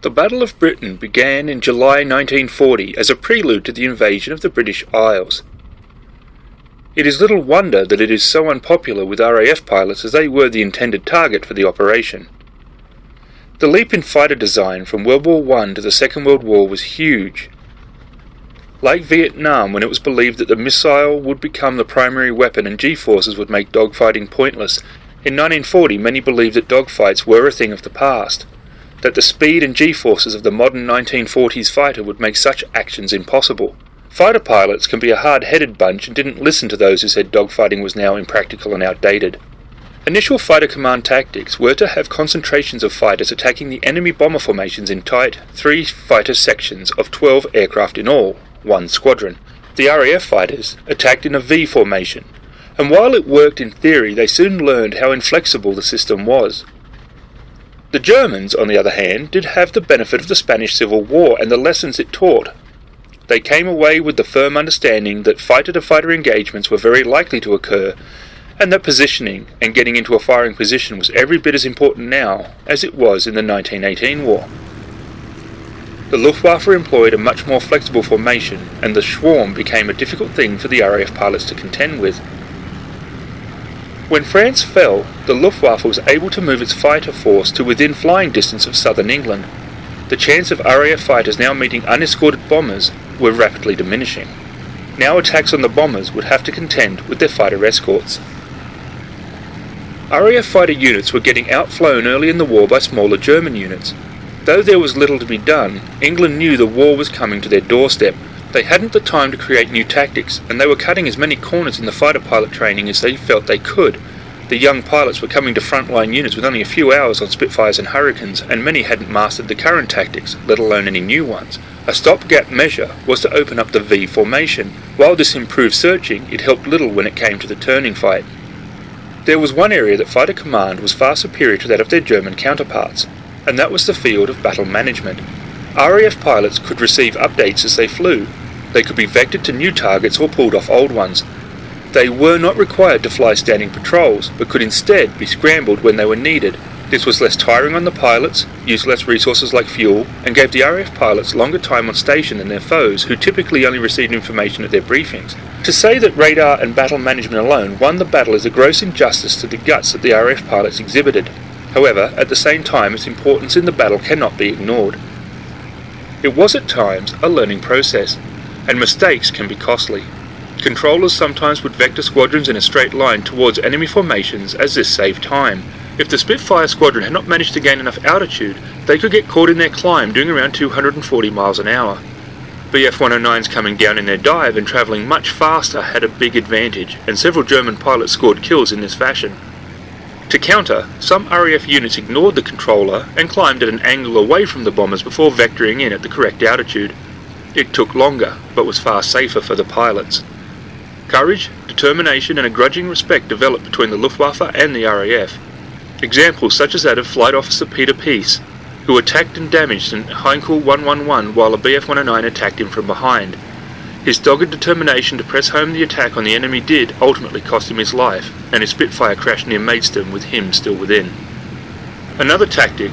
The Battle of Britain began in July 1940 as a prelude to the invasion of the British Isles. It is little wonder that it is so unpopular with RAF pilots, as they were the intended target for the operation. The leap in fighter design from World War I to the Second World War was huge. Like Vietnam, when it was believed that the missile would become the primary weapon and G-forces would make dogfighting pointless, in 1940 many believed that dogfights were a thing of the past, that the speed and G-forces of the modern 1940s fighter would make such actions impossible. Fighter pilots can be a hard-headed bunch and didn't listen to those who said dogfighting was now impractical and outdated. Initial fighter command tactics were to have concentrations of fighters attacking the enemy bomber formations in tight, 3-fighter sections of 12 aircraft in all, one squadron. The RAF fighters attacked in a V formation, and while it worked in theory, they soon learned how inflexible the system was. The Germans, on the other hand, did have the benefit of the Spanish Civil War and the lessons it taught. They came away with the firm understanding that fighter-to-fighter engagements were very likely to occur, and that positioning and getting into a firing position was every bit as important now as it was in the 1918 war. The Luftwaffe employed a much more flexible formation, and the swarm became a difficult thing for the RAF pilots to contend with. When France fell, the Luftwaffe was able to move its fighter force to within flying distance of southern England. The chance of RAF fighters now meeting unescorted bombers were rapidly diminishing. Now attacks on the bombers would have to contend with their fighter escorts. RAF fighter units were getting outflown early in the war by smaller German units. Though there was little to be done, England knew the war was coming to their doorstep. They hadn't the time to create new tactics, and they were cutting as many corners in the fighter pilot training as they felt they could. The young pilots were coming to frontline units with only a few hours on Spitfires and Hurricanes, and many hadn't mastered the current tactics, let alone any new ones. A stopgap measure was to open up the V formation. While this improved searching, it helped little when it came to the turning fight. There was one area that fighter command was far superior to that of their German counterparts, and that was the field of battle management. RAF pilots could receive updates as they flew. They could be vectored to new targets or pulled off old ones. They were not required to fly standing patrols, but could instead be scrambled when they were needed. This was less tiring on the pilots, used less resources like fuel, and gave the RAF pilots longer time on station than their foes, who typically only received information at their briefings. To say that radar and battle management alone won the battle is a gross injustice to the guts that the RAF pilots exhibited. However, at the same time, its importance in the battle cannot be ignored. It was at times a learning process, and mistakes can be costly. Controllers sometimes would vector squadrons in a straight line towards enemy formations, as this saved time. If the Spitfire squadron had not managed to gain enough altitude, they could get caught in their climb doing around 240 miles an hour. Bf-109s coming down in their dive and travelling much faster had a big advantage, and several German pilots scored kills in this fashion. To counter, some RAF units ignored the controller and climbed at an angle away from the bombers before vectoring in at the correct altitude. It took longer, but was far safer for the pilots. Courage, determination and a grudging respect developed between the Luftwaffe and the RAF. Examples such as that of Flight Officer Peter Peace, who attacked and damaged an Heinkel 111 while a Bf-109 attacked him from behind. His dogged determination to press home the attack on the enemy did ultimately cost him his life, and his Spitfire crashed near Maidstone with him still within. Another tactic,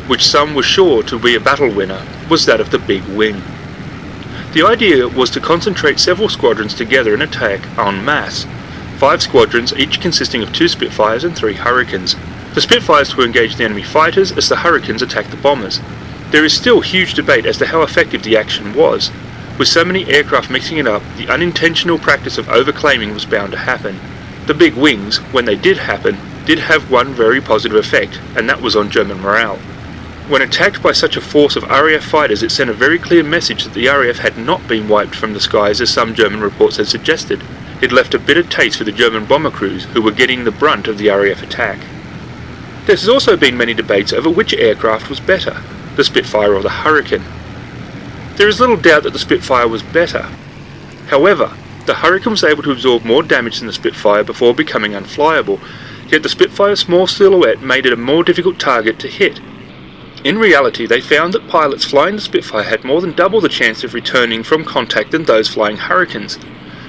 which some were sure to be a battle winner, was that of the big wing. The idea was to concentrate several squadrons together and attack en masse. 5 squadrons, each consisting of 2 Spitfires and 3 Hurricanes. The Spitfires to engage the enemy fighters as the Hurricanes attacked the bombers. There is still huge debate as to how effective the action was. With so many aircraft mixing it up, the unintentional practice of overclaiming was bound to happen. The big wings, when they did happen, did have one very positive effect, and that was on German morale. When attacked by such a force of RAF fighters, it sent a very clear message that the RAF had not been wiped from the skies as some German reports had suggested. It left a bitter taste for the German bomber crews, who were getting the brunt of the RAF attack. There has also been many debates over which aircraft was better, the Spitfire or the Hurricane. There is little doubt that the Spitfire was better. However, the Hurricane was able to absorb more damage than the Spitfire before becoming unflyable, yet the Spitfire's small silhouette made it a more difficult target to hit. In reality, they found that pilots flying the Spitfire had more than double the chance of returning from contact than those flying Hurricanes.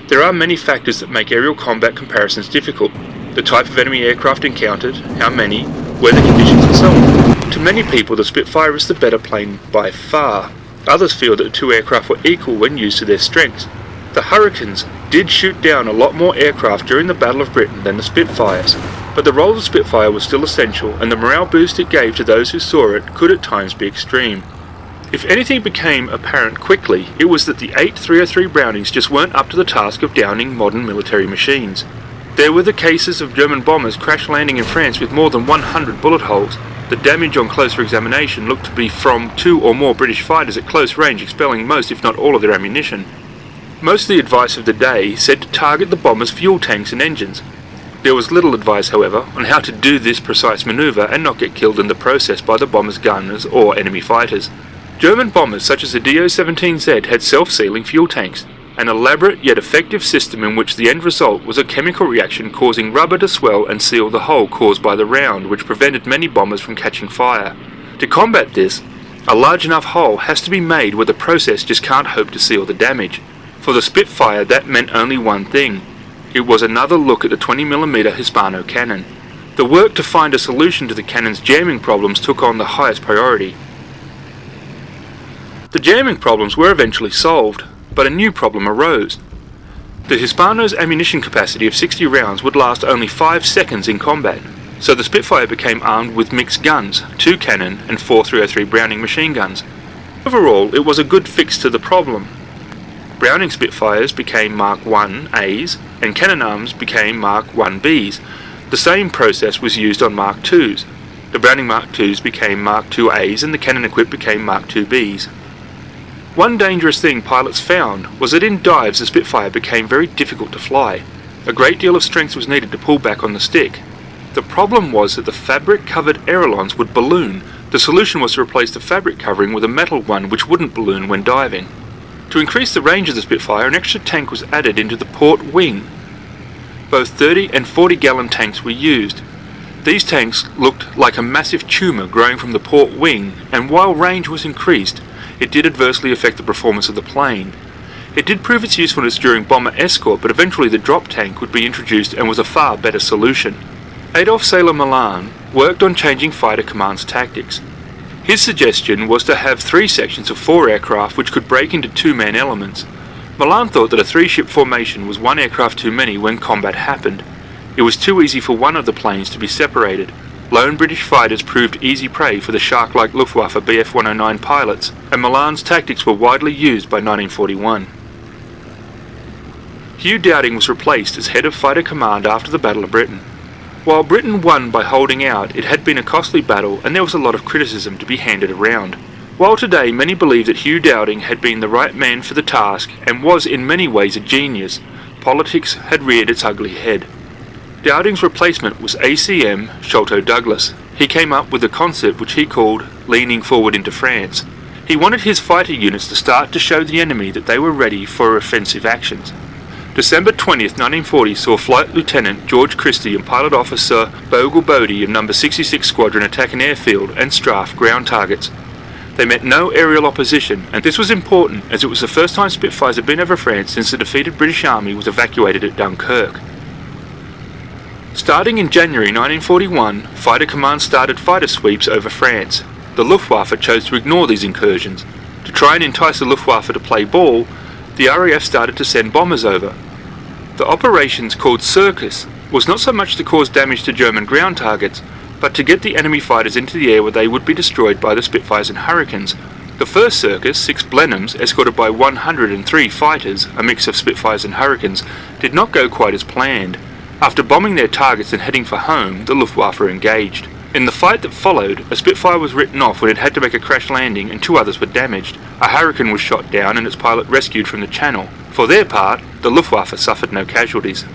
There are many factors that make aerial combat comparisons difficult. The type of enemy aircraft encountered, how many, weather conditions and so on. To many people, the Spitfire is the better plane by far. Others feel that the two aircraft were equal when used to their strengths. The Hurricanes did shoot down a lot more aircraft during the Battle of Britain than the Spitfires, but the role of the Spitfire was still essential, and the morale boost it gave to those who saw it could at times be extreme. If anything became apparent quickly, it was that the 8 303 Brownings just weren't up to the task of downing modern military machines. There were the cases of German bombers crash landing in France with more than 100 bullet holes. The damage on closer examination looked to be from 2 or more British fighters at close range expelling most if not all of their ammunition. Most of the advice of the day said to target the bombers' fuel tanks and engines. There was little advice, however, on how to do this precise manoeuvre and not get killed in the process by the bombers' gunners or enemy fighters. German bombers such as the Do-17Z had self-sealing fuel tanks, an elaborate yet effective system in which the end result was a chemical reaction causing rubber to swell and seal the hole caused by the round, which prevented many bombers from catching fire. To combat this, a large enough hole has to be made where the process just can't hope to seal the damage. For the Spitfire, that meant only one thing. It was another look at the 20mm Hispano cannon. The work to find a solution to the cannon's jamming problems took on the highest priority. The jamming problems were eventually solved, but a new problem arose. The Hispano's ammunition capacity of 60 rounds would last only 5 seconds in combat, so the Spitfire became armed with mixed guns, 2 cannon and 4 303 Browning machine guns. Overall, it was a good fix to the problem. Browning Spitfires became Mark 1As and cannon arms became Mark 1Bs. The same process was used on Mark 2s. The Browning Mark 2s became Mark 2As and the cannon equipped became Mark 2Bs. One dangerous thing pilots found was that in dives the Spitfire became very difficult to fly. A great deal of strength was needed to pull back on the stick. The problem was that the fabric-covered ailerons would balloon. The solution was to replace the fabric covering with a metal one which wouldn't balloon when diving. To increase the range of the Spitfire, an extra tank was added into the port wing. Both 30 and 40-gallon tanks were used. These tanks looked like a massive tumour growing from the port wing, and while range was increased, it did adversely affect the performance of the plane. It did prove its usefulness during bomber escort, but eventually the drop tank would be introduced and was a far better solution. Adolf Sailor Milan worked on changing fighter command's tactics. His suggestion was to have 3 sections of 4 aircraft which could break into 2-man elements. Milan thought that a 3-ship formation was 1 aircraft too many when combat happened. It was too easy for one of the planes to be separated. Lone British fighters proved easy prey for the shark-like Luftwaffe Bf-109 pilots, and Milan's tactics were widely used by 1941. Hugh Dowding was replaced as head of fighter command after the Battle of Britain. While Britain won by holding out, it had been a costly battle and there was a lot of criticism to be handed around. While today many believe that Hugh Dowding had been the right man for the task and was in many ways a genius, politics had reared its ugly head. Dowding's replacement was ACM Sholto Douglas. He came up with a concept which he called leaning forward into France. He wanted his fighter units to start to show the enemy that they were ready for offensive actions. December 20th, 1940 saw Flight Lieutenant George Christie and Pilot Officer Bogle Bodie of No. 66 Squadron attack an airfield and strafe ground targets. They met no aerial opposition, and this was important as it was the first time Spitfires had been over France since the defeated British Army was evacuated at Dunkirk. Starting in January 1941, Fighter Command started fighter sweeps over France. The Luftwaffe chose to ignore these incursions. To try and entice the Luftwaffe to play ball, the RAF started to send bombers over. The operations, called Circus, was not so much to cause damage to German ground targets, but to get the enemy fighters into the air where they would be destroyed by the Spitfires and Hurricanes. The first Circus, 6 Blenheims, escorted by 103 fighters, a mix of Spitfires and Hurricanes, did not go quite as planned. After bombing their targets and heading for home, the Luftwaffe engaged. In the fight that followed, a Spitfire was written off when it had to make a crash landing and 2 others were damaged. A Hurricane was shot down and its pilot rescued from the channel. For their part, the Luftwaffe suffered no casualties.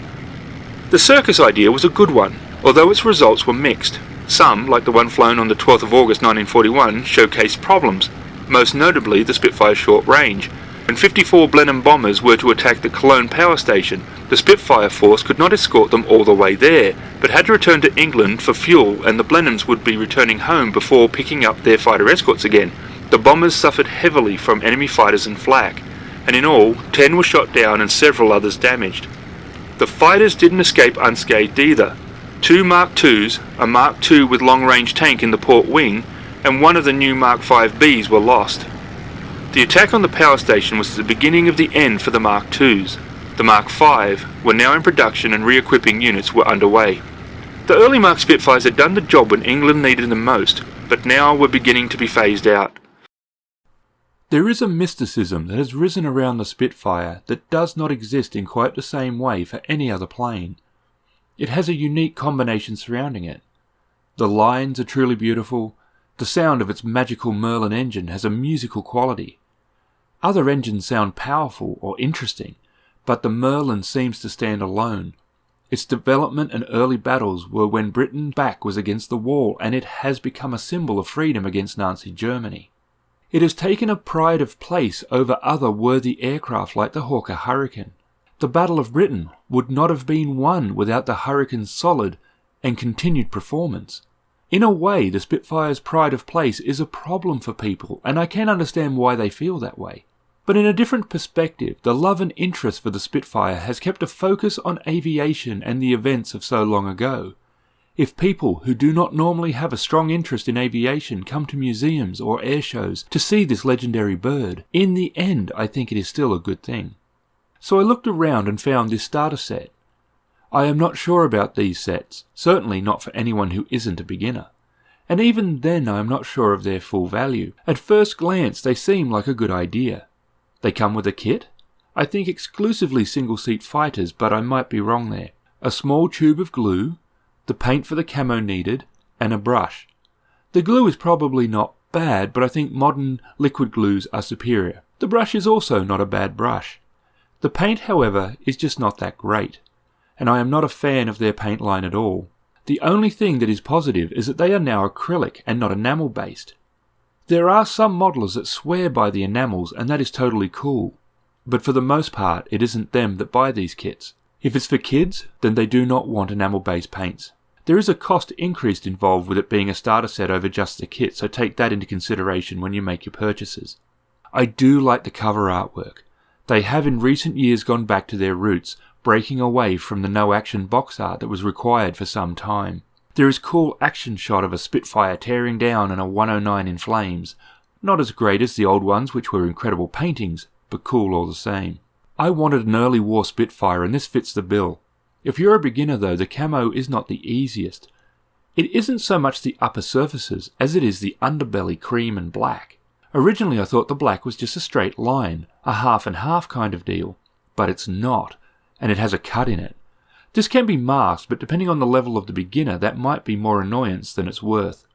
The Circus idea was a good one, although its results were mixed. Some, like the one flown on the 12th of August 1941, showcased problems, most notably the Spitfire's short range. When 54 Blenheim bombers were to attack the Cologne power station, the Spitfire force could not escort them all the way there, but had to return to England for fuel, and the Blenheims would be returning home before picking up their fighter escorts again. The bombers suffered heavily from enemy fighters and flak, and in all, 10 were shot down and several others damaged. The fighters didn't escape unscathed either. 2 Mark IIs, a Mark II with long-range tank in the port wing, and one of the new Mark 5Bs were lost. The attack on the power station was the beginning of the end for the Mark IIs. The Mark V were now in production and re-equipping units were underway. The early Mark Spitfires had done the job when England needed them most, but now were beginning to be phased out. There is a mysticism that has risen around the Spitfire that does not exist in quite the same way for any other plane. It has a unique combination surrounding it. The lines are truly beautiful. The sound of its magical Merlin engine has a musical quality. Other engines sound powerful or interesting, but the Merlin seems to stand alone. Its development and early battles were when Britain's back was against the wall, and it has become a symbol of freedom against Nazi Germany. It has taken a pride of place over other worthy aircraft like the Hawker Hurricane. The Battle of Britain would not have been won without the Hurricane's solid and continued performance. In a way, the Spitfire's pride of place is a problem for people, and I can understand why they feel that way. But in a different perspective, the love and interest for the Spitfire has kept a focus on aviation and the events of so long ago. If people who do not normally have a strong interest in aviation come to museums or air shows to see this legendary bird, in the end I think it is still a good thing. So I looked around and found this starter set. I am not sure about these sets, certainly not for anyone who isn't a beginner. And even then I am not sure of their full value. At first glance they seem like a good idea. They come with a kit? I think exclusively single-seat fighters, but I might be wrong there. A small tube of glue, the paint for the camo needed, and a brush. The glue is probably not bad, but I think modern liquid glues are superior. The brush is also not a bad brush. The paint, however, is just not that great, and I am not a fan of their paint line at all. The only thing that is positive is that they are now acrylic and not enamel-based. There are some modelers that swear by the enamels, and that is totally cool. But for the most part, it isn't them that buy these kits. If it's for kids, then they do not want enamel-based paints. There is a cost increase involved with it being a starter set over just the kit, so take that into consideration when you make your purchases. I do like the cover artwork. They have in recent years gone back to their roots, breaking away from the no-action box art that was required for some time. There is a cool action shot of a Spitfire tearing down and a 109 in flames. Not as great as the old ones, which were incredible paintings, but cool all the same. I wanted an early war Spitfire, and this fits the bill. If you're a beginner though, the camo is not the easiest. It isn't so much the upper surfaces as it is the underbelly cream and black. Originally I thought the black was just a straight line, a half and half kind of deal, but it's not, and it has a cut in it. This can be masked, but depending on the level of the beginner, that might be more annoyance than it's worth.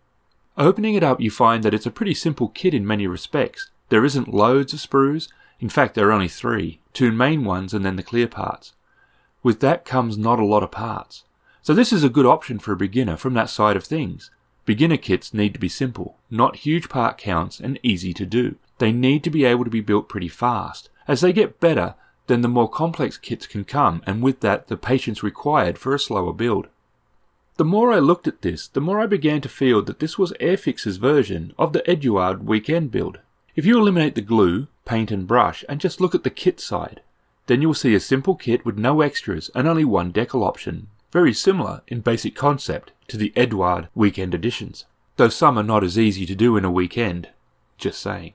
Opening it up, you find that it's a pretty simple kit in many respects. There isn't loads of sprues. In fact, there are only 3, 2 main ones and then the clear parts. With that comes not a lot of parts. So this is a good option for a beginner from that side of things. Beginner kits need to be simple, not huge part counts and easy to do. They need to be able to be built pretty fast. As they get better, then the more complex kits can come, and with that the patience required for a slower build. The more I looked at this, the more I began to feel that this was Airfix's version of the Eduard weekend build. If you eliminate the glue, paint and brush and just look at the kit side, then you will see a simple kit with no extras and only one decal option, very similar in basic concept to the Eduard weekend editions, though some are not as easy to do in a weekend, just saying.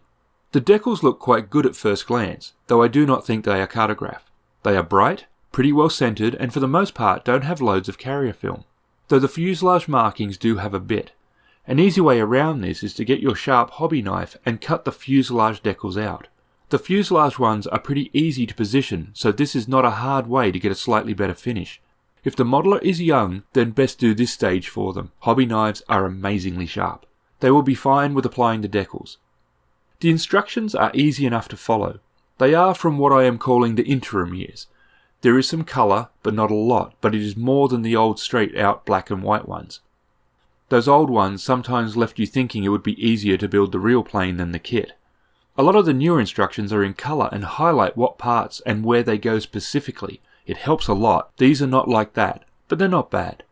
The decals look quite good at first glance, though I do not think they are cartograph. They are bright, pretty well centered, and for the most part don't have loads of carrier film, though the fuselage markings do have a bit. An easy way around this is to get your sharp hobby knife and cut the fuselage decals out. The fuselage ones are pretty easy to position, so this is not a hard way to get a slightly better finish. If the modeler is young, then best do this stage for them. Hobby knives are amazingly sharp. They will be fine with applying the decals. The instructions are easy enough to follow. They are from what I am calling the interim years. There is some colour, but not a lot, but it is more than the old straight-out black and white ones. Those old ones sometimes left you thinking it would be easier to build the real plane than the kit. A lot of the newer instructions are in colour and highlight what parts and where they go specifically. It helps a lot. These are not like that, but they're not bad.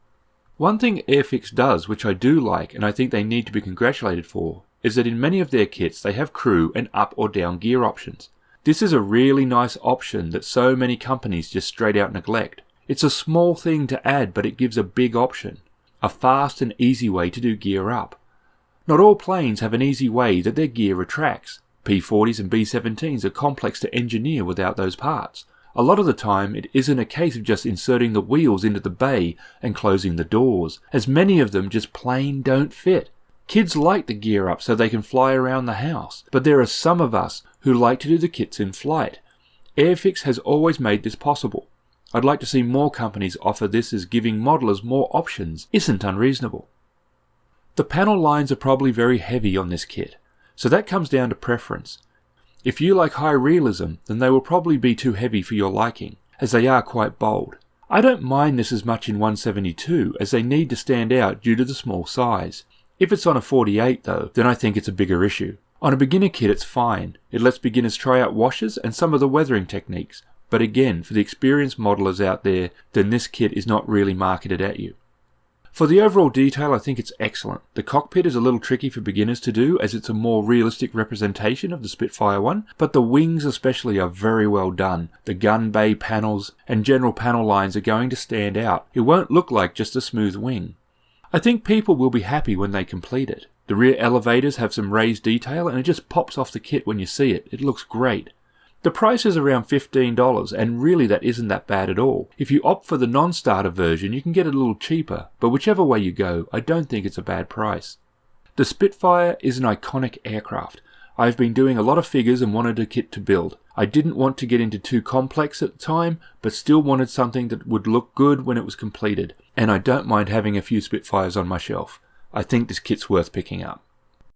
One thing Airfix does, which I do like and I think they need to be congratulated for, is that in many of their kits they have crew and up or down gear options. This is a really nice option that so many companies just straight out neglect. It's a small thing to add, but it gives a big option. A fast and easy way to do gear up. Not all planes have an easy way that their gear retracts. P-40s and B-17s are complex to engineer without those parts. A lot of the time it isn't a case of just inserting the wheels into the bay and closing the doors, as many of them just plain don't fit. Kids like the gear up so they can fly around the house, but there are some of us who like to do the kits in flight. Airfix has always made this possible. I'd like to see more companies offer this, as giving modelers more options isn't unreasonable. The panel lines are probably very heavy on this kit, so that comes down to preference. If you like high realism, then they will probably be too heavy for your liking, as they are quite bold. I don't mind this as much in 172, as they need to stand out due to the small size. If it's on a 48 though, then I think it's a bigger issue. On a beginner kit it's fine. It lets beginners try out washes and some of the weathering techniques. But again, for the experienced modelers out there, then this kit is not really marketed at you. For the overall detail, I think it's excellent. The cockpit is a little tricky for beginners to do, as it's a more realistic representation of the Spitfire one, but the wings especially are very well done. The gun bay panels and general panel lines are going to stand out. It won't look like just a smooth wing. I think people will be happy when they complete it. The rear elevators have some raised detail and it just pops off the kit when you see it. It looks great. The price is around $15, and really that isn't that bad at all. If you opt for the non-starter version, you can get it a little cheaper, but whichever way you go, I don't think it's a bad price. The Spitfire is an iconic aircraft. I've been doing a lot of figures and wanted a kit to build. I didn't want to get into too complex at the time, but still wanted something that would look good when it was completed, and I don't mind having a few Spitfires on my shelf. I think this kit's worth picking up.